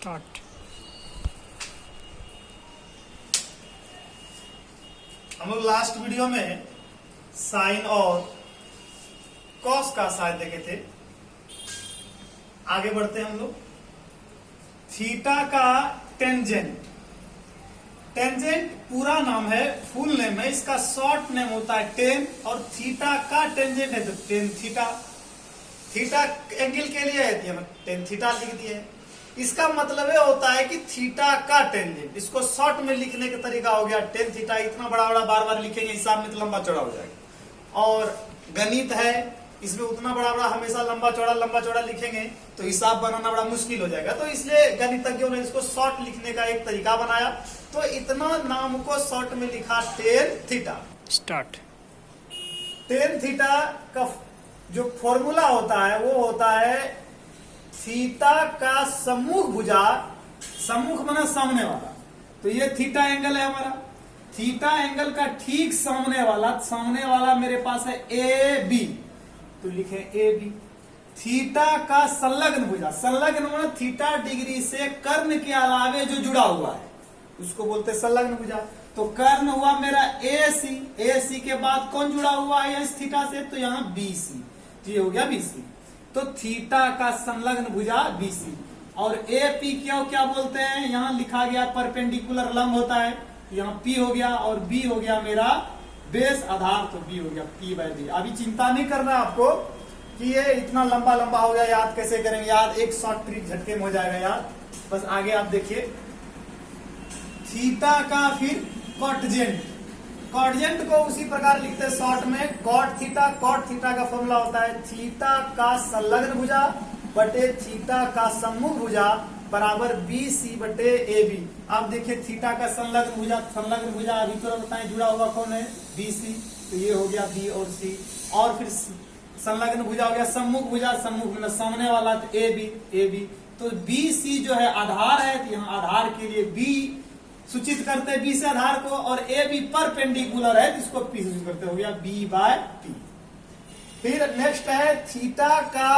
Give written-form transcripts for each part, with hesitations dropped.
Start. हम लोग last video में साइन और कॉस का शायद देखे थे। आगे बढ़ते हैं हम लोग। थीटा का टेंजेंट, टेंजेंट पूरा नाम है, फुल नेम है, इसका शॉर्ट नेम होता है टेन, और थीटा का टेंजेंट है तो टेन थीटा। थीटा एंगल के लिए है, टेन थीटा लिख दिए। इसका मतलब ये होता है कि थीटा का टेंजेंट, इसको शॉर्ट में लिखने का तरीका हो गया टेन थीटा। इतना बड़ा बड़ा बार बार लिखेंगे हिसाब में तो लंबा चौड़ा हो जाएगा। और गणित है, इसमें उतना बड़ा बड़ा हमेशा लंबा चौड़ा लिखेंगे तो हिसाब बनाना बड़ा मुश्किल हो जाएगा। तो इसलिए गणितज्ञों ने इसको शॉर्ट लिखने का एक तरीका बनाया। तो इतना नाम को शॉर्ट में लिखा tan theta. Start. Tan theta का जो फॉर्मूला होता है वो होता है थीटा का सम्मुख भुजा, सम्मुख माना सामने वाला, तो ये थीटा एंगल है हमारा। थीटा एंगल का ठीक सामने वाला मेरे पास है ए बी, तो लिखे ए बी। थीटा का संलग्न भुजा, संलग्न माना थीटा डिग्री से कर्ण के अलावे जो जुड़ा हुआ है उसको बोलते हैं संलग्न भुजा। तो कर्ण हुआ मेरा ए सी के बाद कौन जुड़ा हुआ है इस थीटा से, तो यहाँ बी सी, ये हो गया बी सी। तो थीटा का संलग्न भुजा बी सी। और ए पी क्या बोलते हैं, यहाँ लिखा गया परपेंडिकुलर लंब होता है, यहाँ पी हो गया और बी हो गया मेरा बेस आधार, तो बी हो गया पी बाय बी। अभी चिंता नहीं करना आपको कि ये इतना लंबा हो गया, याद कैसे करेंगे, याद एक शॉर्ट ट्रिक झटके में हो जाएगा याद। बस आगे आप देखिए, थीटा का फिर कॉटजेंट, कॉटजेंट को उसी प्रकार लिखते हैं शॉर्ट में कॉट थीटा। कॉट थीटा का फॉर्मूला होता है थीटा का संलग्न भुजा बटे थीटा का सम्मुख भुजा बराबर बी सी बटे ए बी। आप देखिए थीटा का संलग्न भुजा अभी तो बताएं जुड़ा हुआ कौन है, बी सी, तो ये हो गया बी और सी। और फिर संलग्न भुजा हो गया सम्मुख भुजा, सम्मुख में सामने वाला तो ए बी। तो बी सी जो है आधार है, तो यहाँ आधार के लिए बी सूचित करते हैं, बी से आधार को, और ए बी परपेंडिकुलर है तो इसको पी सूचित करते, हो गया बी बाय पी। फिर नेक्स्ट है थीटा का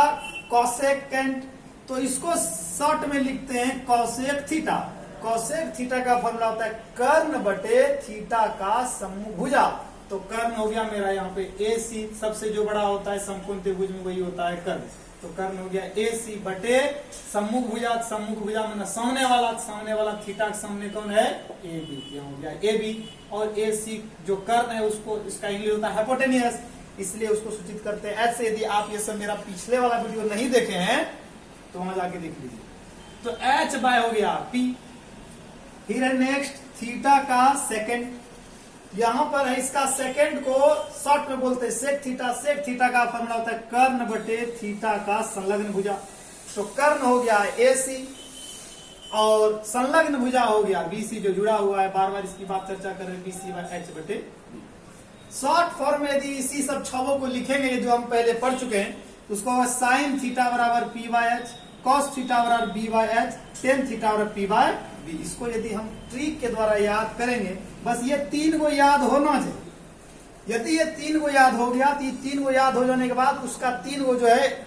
कोसेकेंट, तो इसको शॉर्ट में लिखते हैं कोसेक थीटा। कोसेक थीटा का फॉर्मूला होता है कर्ण बटे थीटा का सम्मुख भुजा। तो कर्ण हो गया मेरा यहाँ पे ए सी, सबसे जो बड़ा होता है समकोण त्रिभुज में वही होता है कर्ण, तो कर्ण हो गया ए सी बटे सम्मुख भुजा मतलब सामने वाला थीटा के सामने कौन है, ए बी, यहाँ हो गया ए बी। और ए सी जो कर्ण है उसको, इसका इंग्लिश होता है हाइपोटेनियस, इसलिए उसको सूचित करते हैं एच से। यदि आप ये सब मेरा पिछले वाला वीडियो नहीं देखे हैं तो वहां जाके देख लीजिए। तो एच बाय हो गया पी। फिर है नेक्स्ट थीटा का सेकेंड, यहां पर है इसका सेकेंड को शॉर्ट में बोलते हैं सेक थीटा। सेक थीटा का फॉर्मूला होता है कर्ण बटे थीटा का संलग्न भुजा। तो कर्ण हो गया ए सी और संलग्न भुजा हो गया बी सी जो जुड़ा हुआ है, बार बार इसकी बात चर्चा कर रहे हैं, बी सी बाय एच बटे बी। शॉर्ट फॉर्म में यदि इसी सब छवों को लिखेंगे जो हम पहले पढ़ चुके हैं, उसको साइन थीटा बराबर P by H, cos theta बराबर B by H, tan theta बराबर पी बाय बी। इसको यदि हम ट्रिक के द्वारा याद करेंगे, बस ये तीन को याद होना चाहिए। यदि ये तीन को याद हो गया तो ये तीन को याद हो जाने के बाद उसका तीन को जो है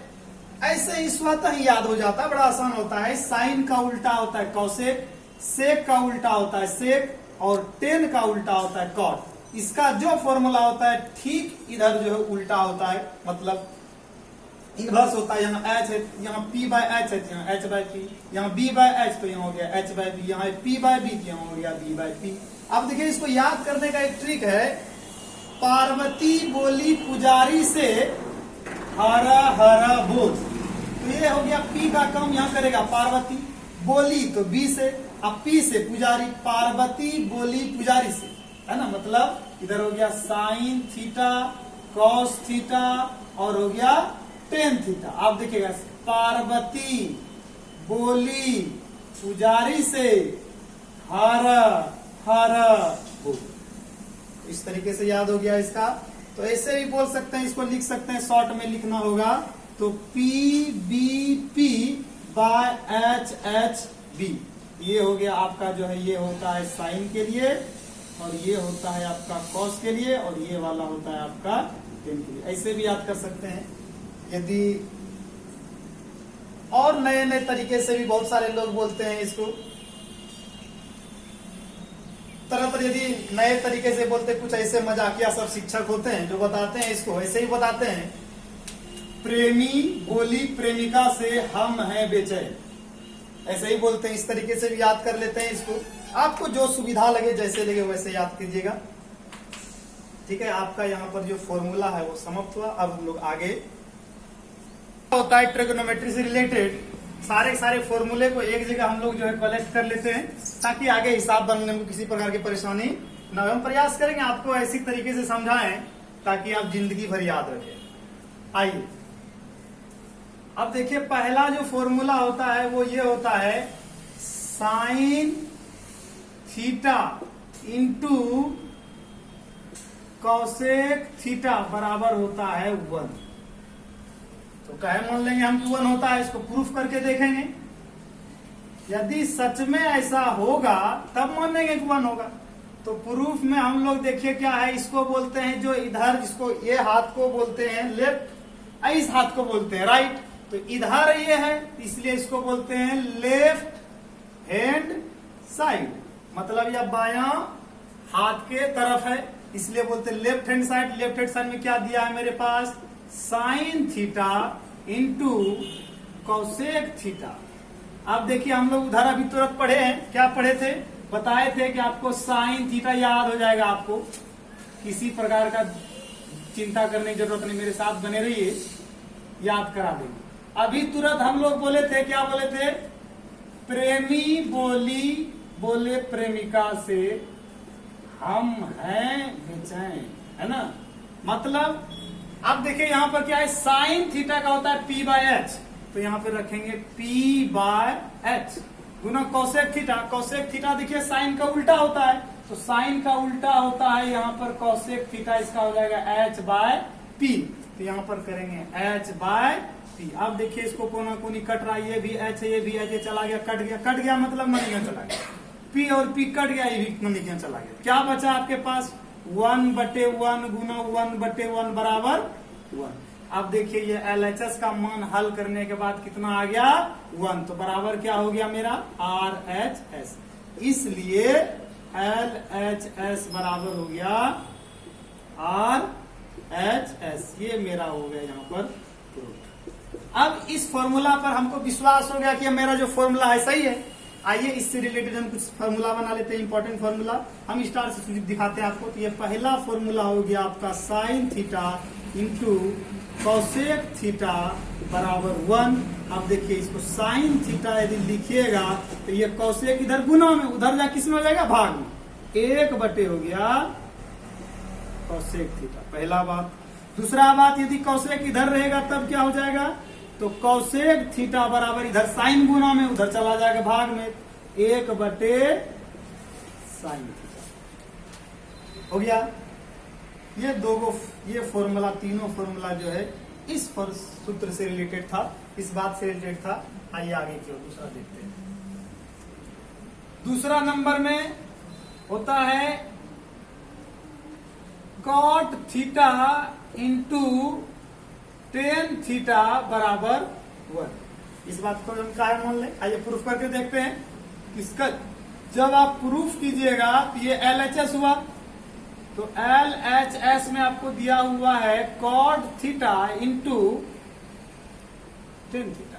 ऐसे ही स्वतः ही याद हो जाता है, बड़ा आसान होता है। साइन का उल्टा होता है कॉसेक, सेक का उल्टा होता है सेक, और टेन का उल्टा होता है कॉट। इसका जो फॉर्मूला होता है ठीक इधर जो है उल्टा होता है, मतलब इनवर्स होता है। यहाँ एच है, यहाँ पी बाय एच है, यहाँ एच बाय पी, यहाँ बी बाय एच, तो यहाँ हो गया एच बाय बी, यहाँ पी बाय बी, यहाँ हो गया बी बाय पी। अब देखिए इसको याद करने का एक ट्रिक है, पार्वती बोली पुजारी से हरा हरा बोल, तो ये हो गया पी का काम यहाँ करेगा पार्वती, बोली तो बी से, अब पी से पुजारी, पार्वती बोली पुजारी से, है ना, मतलब इधर हो गया साइन थीटा कॉस थीटा और हो गया टेन थीटा। आप देखिएगा पार्वती बोली पुजारी से हरा हरा बोल, इस तरीके से याद हो गया इसका। तो ऐसे भी बोल सकते हैं, इसको लिख सकते हैं, शॉर्ट में लिखना होगा तो P B P by H H B. ये हो गया आपका जो है, ये होता है साइन के लिए, और ये होता है आपका कॉस के लिए, और ये वाला होता है आपका टेन के लिए। ऐसे भी याद कर सकते हैं। यदि और नए नए तरीके से भी बहुत सारे लोग बोलते हैं इसको, तरह तरह यदि नए तरीके से बोलते, कुछ ऐसे मजाकिया सब शिक्षक होते हैं जो बताते हैं इसको, ऐसे ही बताते हैं, प्रेमी बोली प्रेमिका से हम हैं बेचैन, ऐसे ही बोलते हैं। इस तरीके से भी याद कर लेते हैं इसको, आपको जो सुविधा लगे, जैसे लगे वैसे याद कीजिएगा। ठीक है, आपका यहाँ पर जो फॉर्मूला है वो समाप्त हुआ। अब हम लोग आगे होता है ट्रिग्नोमेट्री से रिलेटेड सारे फॉर्मूले को एक जगह हम लोग जो है कलेक्ट कर लेते हैं, ताकि आगे हिसाब बनने में किसी प्रकार की परेशानी न हो। हम प्रयास करेंगे आपको ऐसी तरीके से समझाएं ताकि आप जिंदगी भर याद रखें। आइए अब देखिए, पहला जो फॉर्मूला होता है वो ये होता है sign theta into cosec theta बराबर होता है 1। तो कहे मान लेंगे हम 1 होता है, इसको प्रूफ करके देखेंगे। यदि सच में ऐसा होगा तब मानेंगे कि 1 होगा। तो प्रूफ में हम लोग देखिए क्या है, इसको बोलते हैं जो इधर, जिसको ये हाथ को बोलते हैं लेफ्ट, इस हाथ को बोलते हैं राइट। तो इधर ये है इसलिए इसको बोलते हैं लेफ्ट हैंड साइड, मतलब यह बायां हाथ के तरफ है इसलिए बोलते हैं left hand side. Left hand side में क्या दिया है मेरे पास, sine theta into cosec theta. अब देखिए हम लोग उधर अभी तुरंत पढ़े हैं, क्या पढ़े थे, बताए थे कि आपको साइन थीटा याद हो जाएगा, आपको किसी प्रकार का चिंता करने की जरूरत नहीं, मेरे साथ बने रहिए, याद करा देंगे। अभी तुरंत हम लोग बोले थे, क्या बोले थे, प्रेमी बोले प्रेमिका से हम हैं बेचैन, है ना। मतलब अब देखिए यहाँ पर क्या है, साइन थीटा का होता है P बाय एच, तो यहाँ पे रखेंगे P by H Guna cosec theta. Cosec theta देखिए साइन का उल्टा होता है, तो साइन का उल्टा होता है यहाँ पर कॉसेक थीटा, इसका हो जाएगा H बाय P। तो यहाँ पर करेंगे H बाय P। अब देखिए इसको कोना कोनी कट रहा है, ये भी H है, ये भी H, चला गया, कट गया मतलब ननिया चला गया, P और P कट गया, ये भी ननिया चला गया। क्या बचा आपके पास, 1/1 गुना 1/1 बराबर 1। अब देखिए ये LHS का मान हल करने के बाद कितना आ गया, 1। तो बराबर क्या हो गया मेरा, RHS। इसलिए LHS बराबर हो गया RHS। ये मेरा हो गया यहाँ पर प्रूफ। अब इस फॉर्मूला पर हमको विश्वास हो गया कि मेरा जो फॉर्मूला है सही है। आइए इससे रिलेटेड हम कुछ फॉर्मूला बना लेते हैं, इंपॉर्टेंट फॉर्मूला। हम स्टार से दिखाते हैं आपको। तो ये पहला फॉर्मूला हो गया आपका sign theta into cosec theta बराबर 1। अब देखिए इसको साइन थीटा यदि लिखिएगा तो ये कॉसेक इधर गुना में, उधर जा किस में हो जाएगा, भाग में, 1/, हो गया कॉसेक थीटा, पहला बात। दूसरा बात, यदि कॉसेक इधर रहेगा तब क्या हो जाएगा, तो कॉसेक थीटा बराबर इधर साइन गुना में, उधर चला जाएगा भाग में, 1/sin थीटा हो गया। ये फॉर्मूला, तीनों फॉर्मूला जो है इस सूत्र से रिलेटेड था, इस बात से रिलेटेड था। आइए आगे की ओर दूसरा देखते हैं। दूसरा नंबर में होता है cot theta into tan theta बराबर 1। इस बात को हम क्या मान लें, आइए प्रूफ करके देखते हैं। इसका जब आप प्रूफ कीजिएगा तो ये LHS हुआ, तो LHS में आपको दिया हुआ है cot theta into tan theta.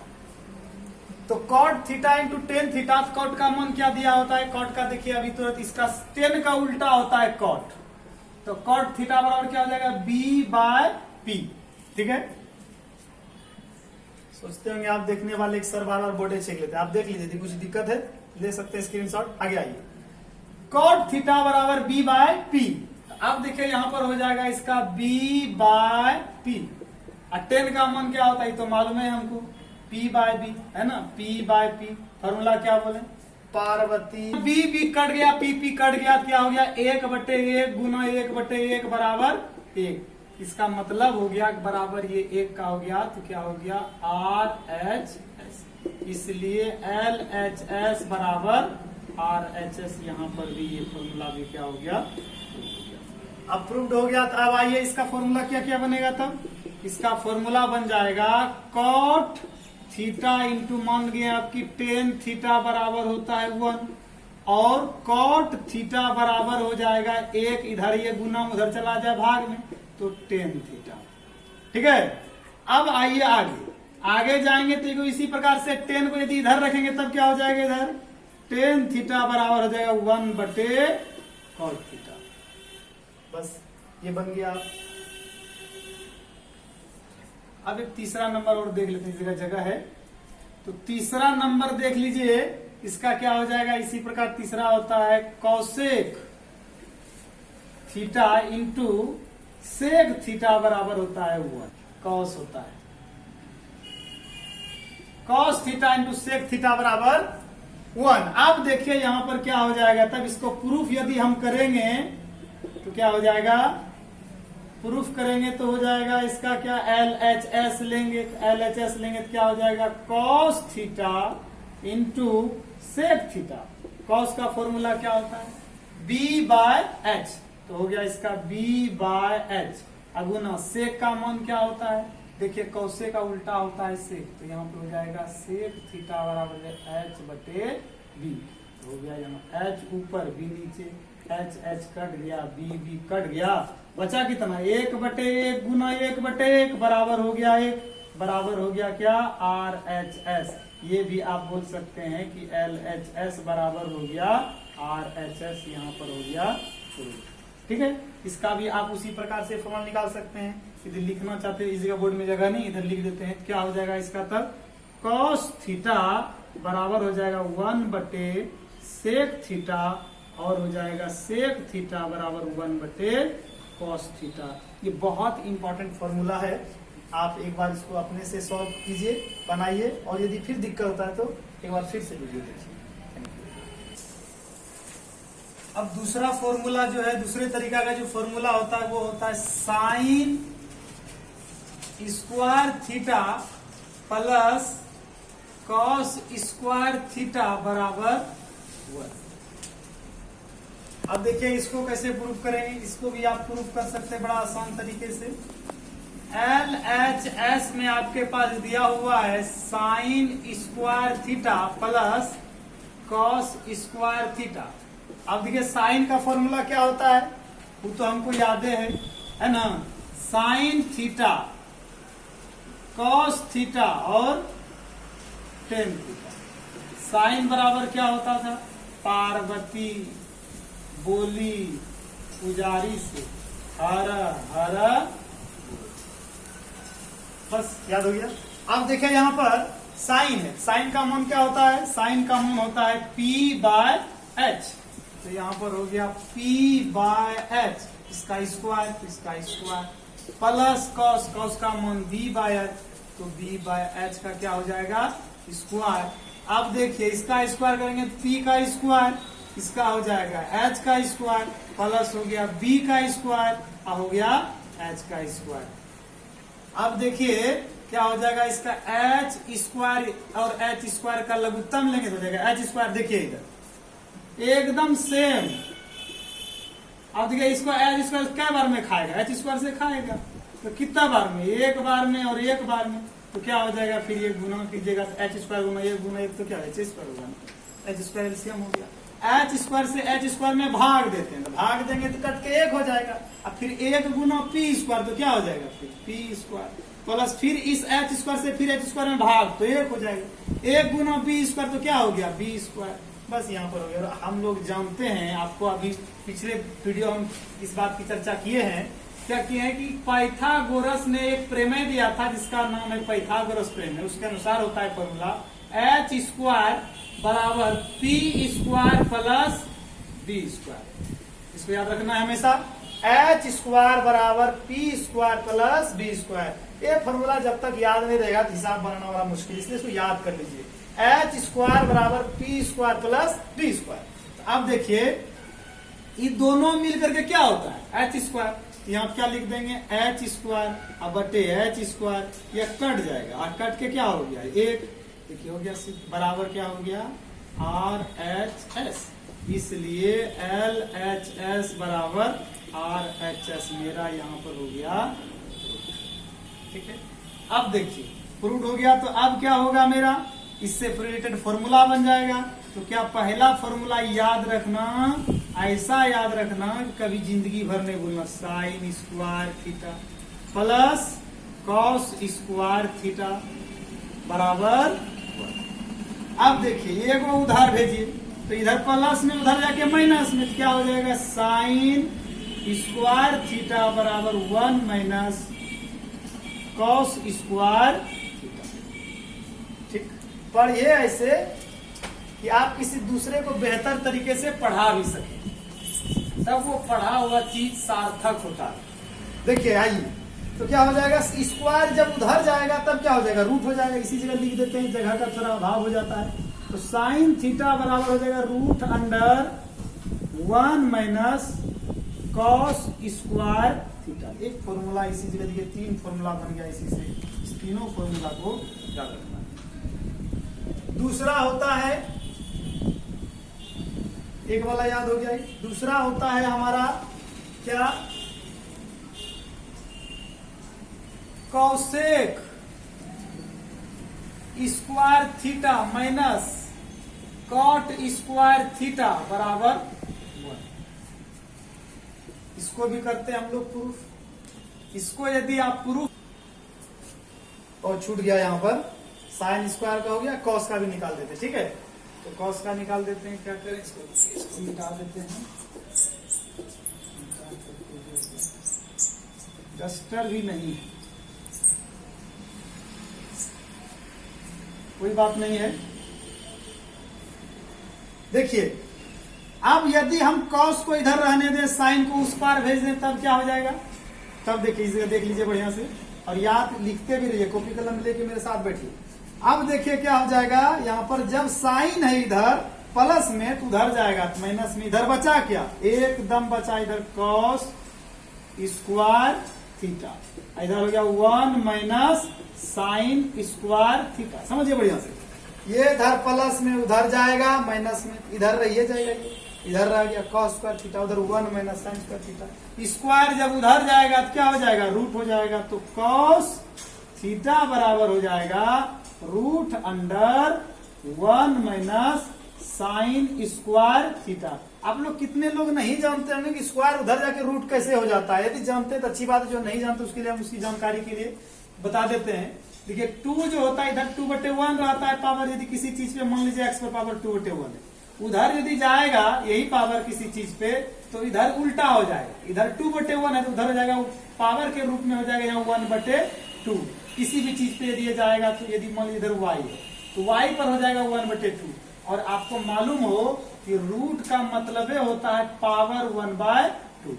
तो cot theta into tan theta, cot का मान क्या दिया होता है, कॉट का देखिए अभी तुरंत, इसका टेन का उल्टा होता है कॉट। तो कॉट थीटा बराबर क्या हो जाएगा, B/P। ठीक है, सोचते होंगे आप देखने वाले एक सर बार बोर्डे चेक लेते हैं, आप देख लीजिए, यदि कुछ दिक्कत है ले सकते हैं स्क्रीनशॉट। आगे आइए, कॉट थीटा बराबर B/P। अब देखिए यहां पर हो जाएगा इसका B/P, और टेन का मान क्या होता है तो मालूम है हमको, P/B, है ना, P/P। फॉर्मूला क्या बोले, पार्वती। B कट गया, P कट गया, क्या हो गया, 1/1 गुना 1/1 बराबर 1। इसका मतलब हो गया बराबर ये 1 का हो गया, तो क्या हो गया, RHS। इसलिए LHS बराबर RHS। यहाँ पर भी ये फॉर्मूला भी क्या हो गया, अप्रूव्ड हो गया। अब आइए इसका फॉर्मूला क्या क्या बनेगा, तब इसका फॉर्मूला बन जाएगा कॉट थीटा इंटू मान गए आपकी टेन थीटा बराबर होता है 1, और कॉट थीटा बराबर हो जाएगा 1, इधर ये गुना उधर चला जाए भाग में, तो टेन थीटा। ठीक है, अब आइए आगे जाएंगे तो इसी प्रकार से 10 को यदि इधर रखेंगे तब क्या हो जाएगा, इधर टेन थीटा बराबर हो जाएगा 1 बटे कॉट थीटा। बस ये बन गया। अब एक तीसरा नंबर और देख लेते हैं, जगह है तो तीसरा नंबर देख लीजिए, इसका क्या हो जाएगा, इसी प्रकार तीसरा होता है cosec theta into sec theta बराबर होता है 1, कॉस होता है cos theta into sec theta बराबर 1। अब देखिए यहां पर क्या हो जाएगा, तब इसको प्रूफ यदि हम करेंगे तो क्या हो जाएगा, प्रूफ करेंगे तो हो जाएगा इसका क्या, LHS लेंगे, LHS लेंगे तो क्या हो जाएगा, cos theta into sec theta. Cos का फॉर्मूला क्या होता है, B/H, तो हो गया इसका B/H अगुना सेक का मान क्या होता है, देखिए कौसे का उल्टा होता है सेक, तो यहाँ पर हो जाएगा सेक थीटा बराबर है H बटे B। हो गया यहाँ H ऊपर B नीचे, H कट गया, B कट गया, बचा कितना 1 बटे 1 गुना 1 बटे 1 बराबर हो गया 1, बराबर हो गया क्या RHS। ये भी आप बोल सकते हैं कि LHS बराबर हो गया RHS, यहाँ पर हो गया। ठीक है, इसका भी आप उसी प्रकार से फॉर्मूला निकाल सकते हैं। यदि लिखना चाहते हैं, इस जगह बोर्ड में जगह नहीं, इधर लिख देते हैं, क्या हो जाएगा इसका, तब कॉस थीटा बराबर हो जाएगा 1 बटे सेक थीटा, और हो जाएगा सेक थीटा बराबर 1 बटे कॉस थीटा। ये बहुत इंपॉर्टेंट फॉर्मूला है, आप एक बार इसको अपने से सॉल्व कीजिए, बनाइए, और यदि फिर दिक्कत होता है तो एक बार फिर से वीडियो देखिए। अब दूसरा फॉर्मूला जो है, दूसरे तरीका का जो फॉर्मूला होता है वो होता है sign square theta plus cos square theta बराबर 1। अब देखिए इसको कैसे प्रूफ करेंगे, इसको भी आप प्रूफ कर सकते हैं बड़ा आसान तरीके से। LHS में आपके पास दिया हुआ है sign square theta plus cos square theta. अब देखिए साइन का फॉर्मूला क्या होता है, वो तो हमको याद है ना, साइन थीटा कॉस थीटा और टेन थीटा। साइन बराबर क्या होता था, पार्वती बोली पुजारी से हर हर, बस याद हो गया। अब देखिए यहाँ पर साइन है, साइन का मान क्या होता है, साइन का मान होता है P/H, तो यहाँ पर हो गया P/H, इसका स्क्वायर, इसका स्क्वायर, प्लस कॉस, कॉस का मान B/H, तो B/H का क्या हो जाएगा स्क्वायर। अब देखिए इसका स्क्वायर करेंगे तो P का स्क्वायर, इसका हो जाएगा H का स्क्वायर, प्लस हो गया B का स्क्वायर, और हो गया H का स्क्वायर। अब देखिए क्या हो जाएगा, इसका H स्क्वायर और H स्क्वायर का लघुत्तम लेंगे तो हो जाएगा H स्क्वायर। देखिए इधर एकदम सेम। अब देखिए इसको H स्क्वायर क्या बार में खाएगा, H स्क्वायर से खाएगा, तो कितना बार में, एक बार में और एक बार में, तो क्या हो जाएगा, फिर ये गुना कीजिएगा तो H स्क्वायर गुना 1 तो क्या H स्क्वायर होगा, H स्क्वायर एलसीएम हो गया। H स्क्वायर से H स्क्वायर में भाग देते हैं, तो भाग देंगे तो कट के 1 हो जाएगा, अब फिर 1 गुना P स्क्वायर, तो क्या हो जाएगा फिर P स्क्वायर, प्लस फिर इस H स्क्वायर से फिर H स्क्वायर में भाग, तो 1 हो जाएगा, 1 गुना B स्क्वायर, तो क्या हो गया B स्क्वायर। बस यहाँ पर हो गया। और हम लोग जानते हैं, आपको अभी पिछले वीडियो हम इस बात की चर्चा किए हैं, क्या किए हैं कि पाइथागोरस ने एक प्रमेय दिया था जिसका नाम है पाइथागोरस प्रमेय। उसके अनुसार होता है फॉर्मूला H स्क्वायर बराबर P square plus B square. इसको याद रखना है हमेशा, H स्क्वायर बराबर P square plus B square. ये फॉर्मूला जब तक याद नहीं रहेगा तो हिसाब बनाना बड़ा मुश्किल, इसलिए इसको याद कर लीजिए। H स्क्वायर बराबर P square plus B square. तो अब देखिए ये दोनों मिलकर के क्या होता है H स्क्वायर, यहाँ क्या लिख देंगे H स्क्वायर अब बटे H स्क्वायर, यह कट जाएगा और कट के क्या हो गया 1, देखिए हो गया बराबर क्या हो गया RHS, इसलिए LHS बराबर RHS मेरा यहाँ पर हो गया। ठीक है, अब देखिए प्रूव हो गया। तो अब क्या होगा मेरा, इससे रिलेटेड फॉर्मूला बन जाएगा। तो क्या पहला फॉर्मूला याद रखना, ऐसा याद रखना कि कभी जिंदगी भर नहीं भूलना, sign square theta plus cos square theta बराबर 1। अब देखिए एक उधार भेजिए, तो इधर प्लस में उधर जाके माइनस में, तो क्या हो जाएगा, साइन स्क्वायर थीटा बराबर 1 माइनस कॉस स्क्वायर थीटा। ठीक, पढ़िए ऐसे कि आप किसी दूसरे को बेहतर तरीके से पढ़ा भी सके, तब वो पढ़ा हुआ चीज सार्थक होता है। देखिए आइए, तो क्या हो जाएगा, स्क्वायर जब उधर जाएगा तब क्या हो जाएगा, रूट हो जाएगा। इसी जगह लिख देते हैं, जगह का थोड़ा अभाव हो जाता है। तो साइन थीटा बराबर हो जाएगा root under 1 minus cos square theta. एक फॉर्मूला इसी जगह देखिए, 3 फॉर्मूला बन गया इसी से। इस तीनों फॉर्मूला को याद रखना है। दूसरा होता है, एक वाला याद हो गया, दूसरा होता है हमारा क्या, cosec square theta minus cot square theta बराबर 1। इसको भी करते हैं हम लोग प्रूफ। इसको यदि आप प्रूफ, और छूट गया यहां पर, साइन स्क्वायर का हो गया, कॉस का भी निकाल देते हैं। ठीक है, तो कॉस का निकाल देते हैं। क्या करें, इसको निकाल देते हैं। डस्टर भी नहीं है, कोई बात नहीं है। देखिए अब यदि हम कॉस को इधर रहने दें, साइन को उस पार भेज दें, तब क्या हो जाएगा, तब देखिए इसे देख लीजिए बढ़िया से, और याद लिखते भी रहिए, कॉपी कलम लेके मेरे साथ बैठिए। अब देखिए क्या हो जाएगा, यहाँ पर जब साइन है इधर प्लस में, तो उधर जाएगा तो माइनस में, इधर बचा क्या, एकदम बचा इधर कॉस स्क्वायर थीटा, इधर हो गया 1 माइनस साइन स्क्वायर थीटा। समझिए बढ़िया से, ये इधर प्लस में उधर जाएगा, माइनस में इधर रहिए जाएगा, इधर रह गया कॉस स्क्वायर थीटा, उधर 1 minus sine square theta. Square जब उधर जाएगा तो क्या हो जाएगा, रूट हो जाएगा। तो कॉस थीटा बराबर हो जाएगा root under 1 minus sine square theta. आप लोग कितने लोग नहीं जानते होंगे कि स्क्वायर उधर जाके रूट कैसे हो जाता है। यदि जानते हैं तो अच्छी बात है, जो नहीं जानते उसके लिए हम उसकी जानकारी के लिए बता देते हैं। देखिए 2 जो होता है इधर 2/1 रहता है पावर, यदि किसी चीज पे मान लीजिए x पर पावर 2/1 है, उधर यदि जाएगा यही पावर किसी चीज पे, तो इधर उल्टा हो जाएगा। इधर 2/1 है तो उधर हो जाएगा पावर के रूप में हो जाएगा यहाँ 1/2। किसी भी चीज पे यदि ये जाएगा, तो यदि मान लीजिए इधर y है तो y पर हो जाएगा 1/2। और आपको मालूम हो कि रूट का मतलब होता है पावर 1/2,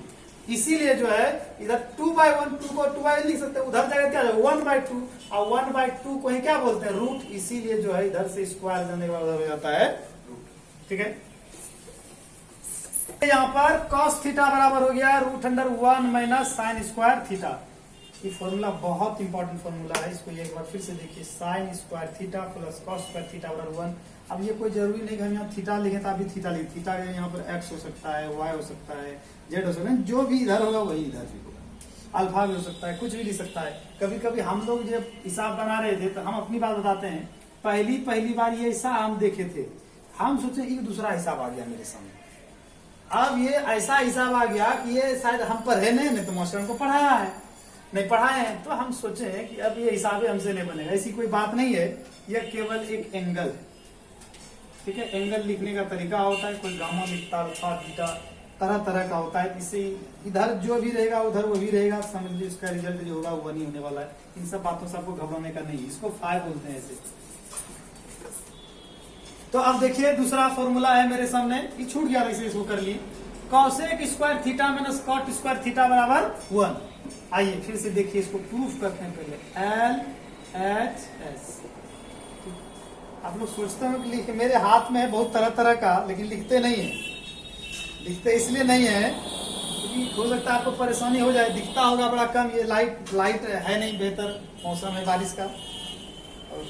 इसीलिए जो है इधर 2/1, 2 को 2 लिख सकते हैं, उधर जाएगा क्या 1/2, और 1/2 को ही क्या बोलते हैं, रूट। इसीलिए जो है इधर से स्क्वायर जाने के बाद हो जाता है रूट। ठीक है, यहाँ पर cos थीटा बराबर हो गया root under 1 minus sine square theta. ये फॉर्मूला बहुत इंपॉर्टेंट फॉर्मूला है, इसको एक बार फिर से देखिए, sine square theta plus cos square theta बराबर 1। अब ये कोई जरूरी नहीं कि हम यहाँ थीटा लिखे तो अभी थीटा लिखे, थीटा यहाँ पर x हो सकता है, y हो सकता है, z हो सकता है, जो भी इधर होगा वही इधर भी होगा, अल्फा भी हो सकता है, कुछ भी लिख सकता है। कभी कभी हम लोग जब हिसाब बना रहे थे, तो हम अपनी बात बताते हैं, पहली बार ये हिसाब हम देखे थे, हम सोचे एक दूसरा हिसाब आ गया मेरे सामने। अब ये ऐसा हिसाब आ गया कि ये शायद हम पढ़े नहीं तो मास्टर को पढ़ाया है, नहीं पढ़ाए हैं, तो हम सोचे कि अब ये हिसाब हमसे नहीं बनेगा। ऐसी कोई बात नहीं है, यह केवल एक एंगल है। ठीक है, एंगल लिखने का तरीका होता है, कोई गामा लिखता है, अल्फा बीटा तरह तरह का होता है। इससे इधर जो भी रहेगा उधर वही रहेगा, समझ लीजिए इसका रिजल्ट जो होगा वो नहीं होने वाला है। इन सब बातों से आपको घबराने का नहीं, इसको फाई बोलते हैं ऐसे। तो अब देखिए दूसरा फॉर्मूला है मेरे सामने, ये छूट गया वैसे, इसको कर लिए, cosec square theta minus cot square theta बराबर 1। आइए फिर से देखिए, इसको प्रूफ करते हैं पहले, LHS। आप लोग सोचते हो कि मेरे हाथ में है बहुत तरह तरह का, लेकिन लिखते नहीं है। लिखते इसलिए नहीं है क्योंकि हो सकता है आपको परेशानी हो जाए, दिखता होगा बड़ा कम, ये लाइट है नहीं, बेहतर मौसम है बारिश का, और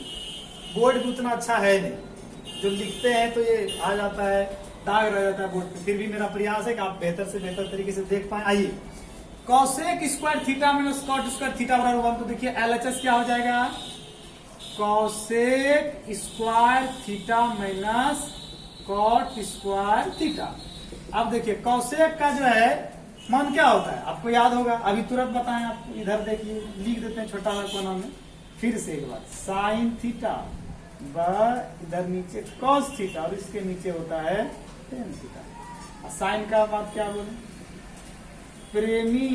बोर्ड भी उतना अच्छा है नहीं, जो लिखते हैं तो ये आ जाता है, दाग रह जाता है बोर्ड पे। फिर भी मेरा प्रयास है कि आप बेहतर से बेहतर तरीके से देख पाए। आइए, cosec square theta minus cot square theta बराबर 1। तो देखिए LHS क्या हो जाएगा, cosec square theta minus cot square theta. अब देखिए कॉसेक का जो है मान क्या होता है आपको याद होगा, अभी तुरंत बताएं आपको। इधर देखिए लिख देते हैं छोटा वाला कोना में, फिर से एक बार साइन थीटा व इधर नीचे कॉस थीटा और इसके नीचे होता है टेन थीटा। साइन का बात क्या बोले, प्रेमी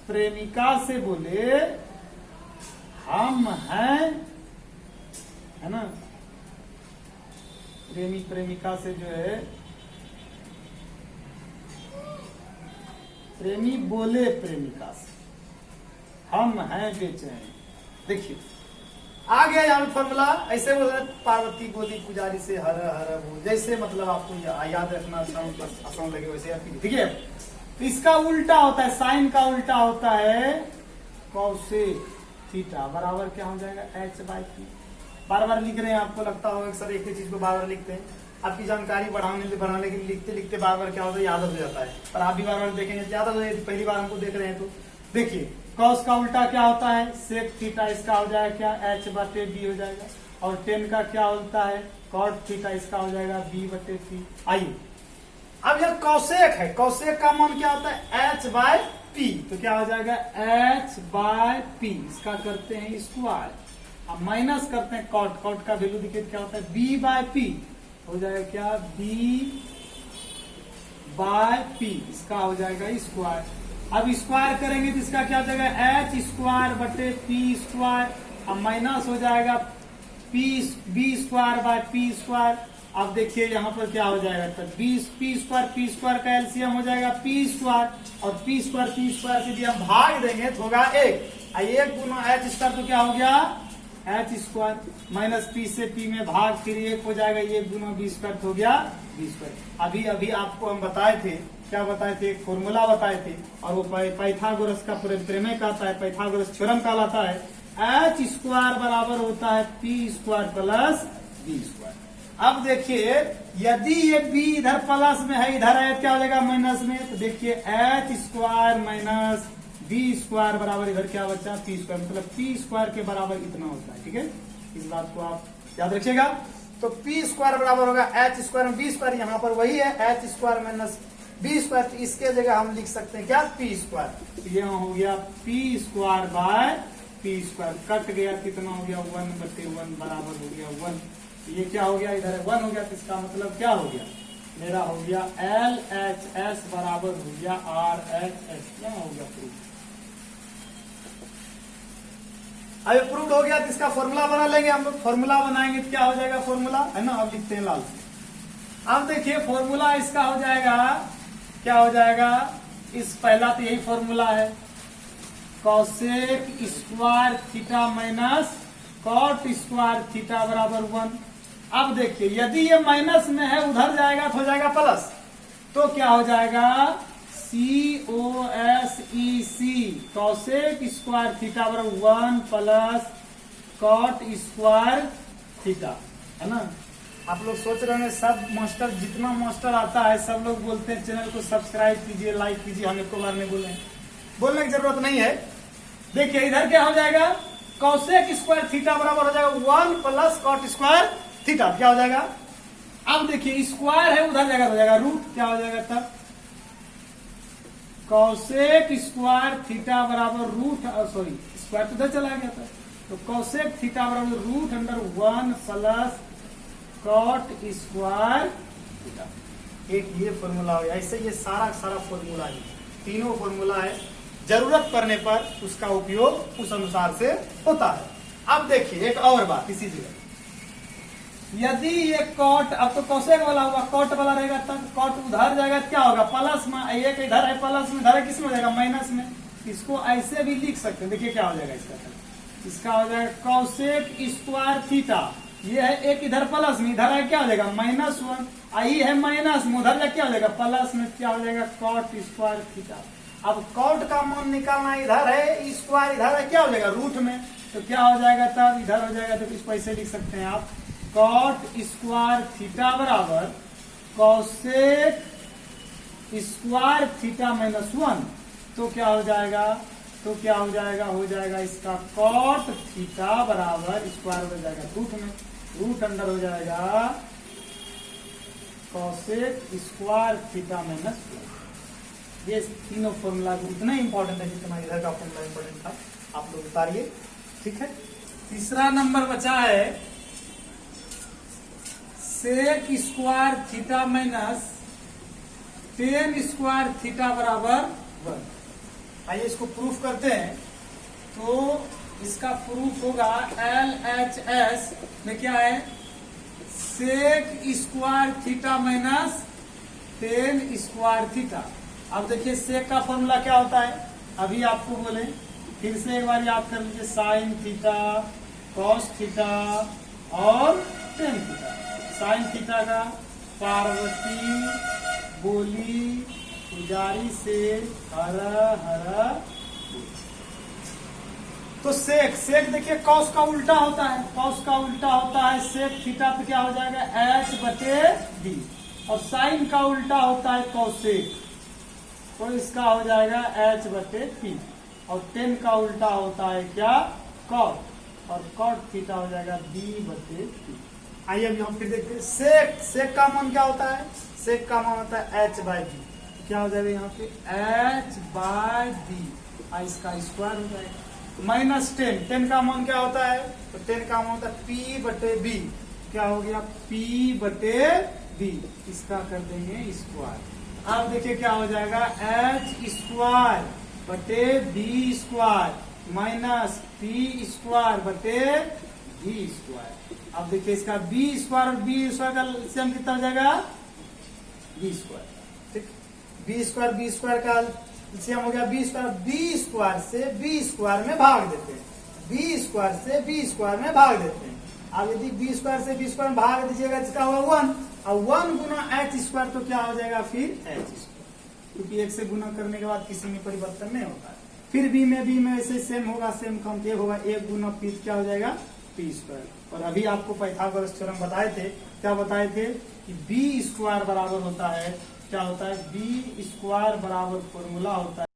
प्रेमिका से बोले हम हैं, है ना, प्रेमी प्रेमिका से जो है, प्रेमी बोले प्रेमिका से हम हैं बेचैन। देखिए आ गया यहाँ फॉर्मूला, ऐसे बोल पार्वती बोली पुजारी से हर हर बोल, जैसे मतलब आपको याद रखना आसान लगे वैसे। ठीक है, तो इसका उल्टा होता है, साइन का उल्टा होता है कॉसेक थीटा बराबर क्या हो जाएगा h/p। बार बार लिख रहे हैं, आपको लगता होगा सर एक ही चीज को बार बार लिखते हैं, आपकी जानकारी बढ़ाने के लिए लिखते लिखते बार बार क्या होता है याद हो जाता है, पर आप भी बार बार देखेंगे ज्यादा पहली बार हमको देख रहे हैं तो देखिए कॉस का उल्टा क्या होता है सेक थीटा, इसका हो जाएगा क्या h/b हो जाएगा, और टेन का क्या होता है कॉट थीटा, इसका हो जाएगा b/p। आइए अब यह कॉसेक है, कॉसेक का मान क्या होता है h/p, तो क्या हो जाएगा h/p, इसका करते हैं स्क्वायर, अब माइनस करते हैं कॉट, कॉट का वैल्यू देखिए क्या होता है b/p हो जाएगा क्या b/p, इसका हो जाएगा स्क्वायर। अब स्क्वायर करेंगे तो इसका क्या हो जाएगा h²/p², अब माइनस हो जाएगा b²/p²। अब देखिए यहाँ पर क्या हो जाएगा, तो p² का एलसीएम हो जाएगा p², और p² से यदि हम भाग देंगे तो होगा 1, 1 गुना h² तो क्या हो गया h² माइनस p से p में भाग, फिर 1 हो जाएगा 1 गुना b² हो गया b²। अभी अभी आपको हम बताए थे, क्या बताए थे, एक फॉर्मूला बताए थे, और वो पाइथागोरस का प्रमेय कहता है, पाइथागोरस थ्योरम कहलाता है, h² बराबर होता है p² प्लस b²। अब देखिए यदि ये b इधर प्लस में है, इधर है क्या हो जाएगा माइनस में, तो देखिए h² माइनस b² बराबर इधर क्या बचा p², मतलब p² के बराबर इतना होता है। ठीक है, इस बात को आप याद रखिएगा। तो p² बराबर होगा h² में b² यहाँ पर वही है h² माइनस b², तो इसके जगह हम लिख सकते हैं क्या p², तो ये हो गया p²/p², कट गया कितना हो गया 1/1 बराबर हो गया 1, ये क्या हो गया इधर 1 हो गया, तो इसका मतलब क्या हो गया मेरा हो गया LHS बराबर हो गया RHS, क्या हो गया प्रूफ। अब प्रूफ हो गया तो इसका फॉर्मूला बना लेंगे हम लोग, फॉर्मूला बनाएंगे तो क्या हो जाएगा फॉर्मूला, है ना, अब लिखते हैं लाल से। अब देखिए फॉर्मूला इसका हो जाएगा क्या हो जाएगा, इस पहला तो यही फॉर्मूला है cosec square theta minus cot square theta बराबर 1। अब देखिए यदि ये माइनस में है उधर जाएगा तो हो जाएगा प्लस, तो क्या हो जाएगा COSEC कॉसेक स्क्वायर थीटा बराबर 1 प्लस कॉट स्क्वायर थीटा, है ना। आप लोग सोच रहे हैं सब मास्टर, जितना मास्टर आता है सब लोग बोलते हैं चैनल को सब्सक्राइब कीजिए, लाइक कीजिए, हम एक बार में बोले, बोलने की जरूरत नहीं है। देखिए इधर क्या हो जाएगा कॉसेक स्क्वायर थीटा बराबर हो जाएगा 1 प्लस कॉट स्क्वायर थीटा, क्या हो जाएगा, अब देखिए स्क्वायर है उधर जाएगा हो जाएगा रूट, क्या हो जाएगा तब कॉसेक स्क्वायर थीटा बराबर रूट, सॉरी स्क्वायर तो उधर चला गया था, तो कॉसेक थीटा बराबर √1 प्लस कॉट स्क्वायर थीटा। एक ये फॉर्मूला हो गया, ऐसे ये सारा फॉर्मूला है, तीनों फॉर्मूला है, जरूरत पड़ने पर उसका उपयोग उस अनुसार से होता है। अब देखिए एक और बात इसी जगह, यदि ये कॉट, अब तो कॉसेक वाला होगा, कॉट वाला रहेगा तब कॉट उधर जाएगा क्या होगा प्लस में, एक इधर है प्लस में, इधर किस में हो जाएगा माइनस में, इसको ऐसे भी लिख सकते हैं। देखिए क्या हो जाएगा इसका हो जाएगा कॉसेक स्क्वायर थीटा, ये है एक इधर प्लस में, इधर है क्या हो जाएगा -1, आई है माइनस में, उधर जा क्या हो जाएगा प्लस में, क्या हो जाएगा कॉट स्क्वायर थीटा। अब कॉट का मान निकालना, इधर है स्क्वायर, इधर है क्या हो जाएगा रूट में, तो क्या हो जाएगा तब इधर हो जाएगा, तो इसको ऐसे लिख सकते हैं आप कॉट स्क्वायर थीटा बराबर कॉसेक स्क्वायर थीटा -1, तो क्या हो जाएगा तो क्या हो जाएगा इसका कॉट थीटा बराबर स्क्वायर हो जाएगा रूट में, रूट अंडर हो जाएगा कॉसेक स्क्वायर थीटा माइनस। ये तीनों फॉर्मूला उतना इंपॉर्टेंट है जितना इधर का फॉर्मूला इंपॉर्टेंट था, आप लोग उतारिए। ठीक है, तीसरा नंबर बचा है sec square theta minus tan square theta बराबर 1। आइए इसको प्रूफ करते हैं। तो इसका प्रूफ होगा LHS में क्या है, sec square theta minus tan square theta. अब देखिए सेक का फॉर्मूला क्या होता है, अभी आपको बोले फिर से एक बार याद कर लीजिए, साइन थीटा कॉस थीटा और टेन थीटा। साइन थीटा का पार्वती बोली पुजारी से हरा हरा। तो सेक देखिए कॉस का उल्टा होता है, कॉस का उल्टा होता है सेक थीटा, तो क्या हो जाएगा H/D। और साइन का उल्टा होता है कॉसेक, तो इसका हो जाएगा H/P। और टेन का उल्टा होता है क्या, कॉट, और कॉट थीटा हो जाएगा B/P। आइए अब हम फिर देखते हैं सेक का मान क्या होता है, सेक का मान होता है H/D। क्या हो जाएगा यहाँ पे H/D, इसका स्क्वायर हो जाएगा। माइनस टेन का मान क्या होता है, तो टेन का मान होता है P/B। क्या हो गया P/B, इसका कर देंगे स्क्वायर। अब देखिए क्या हो जाएगा H स्क्वायर बटे B square minus P square बटे B स्क्वायर। अब देखिए इसका B स्क्वायर और B स्क्वायर का सेम कितना हो जाएगा B स्क्वायर। ठीक, B स्क्वायर का सेम हो गया B स्क्वायर से B स्क्वायर में भाग देते हैं, B स्क्वायर से B स्क्वायर में भाग देते हैं। अब यदि B स्क्वायर से B स्क्वायर में भाग दीजिएगा इसका होगा 1, और 1 गुना H स्क्वायर तो क्या हो जाएगा फिर H स्क्वायर, क्योंकि एक से गुना करने के बाद किसी में परिवर्तन नहीं होता है। फिर B में ऐसे सेम होगा, सेम काउंट एक होगा, 1 गुना P क्या हो जाएगा P स्क्वायर। और अभी आपको पाइथागोरस थ्योरम बताए थे, क्या बताए थे कि B स्क्वायर बराबर होता है, क्या होता है B स्क्वायर बराबर फॉर्मूला होता है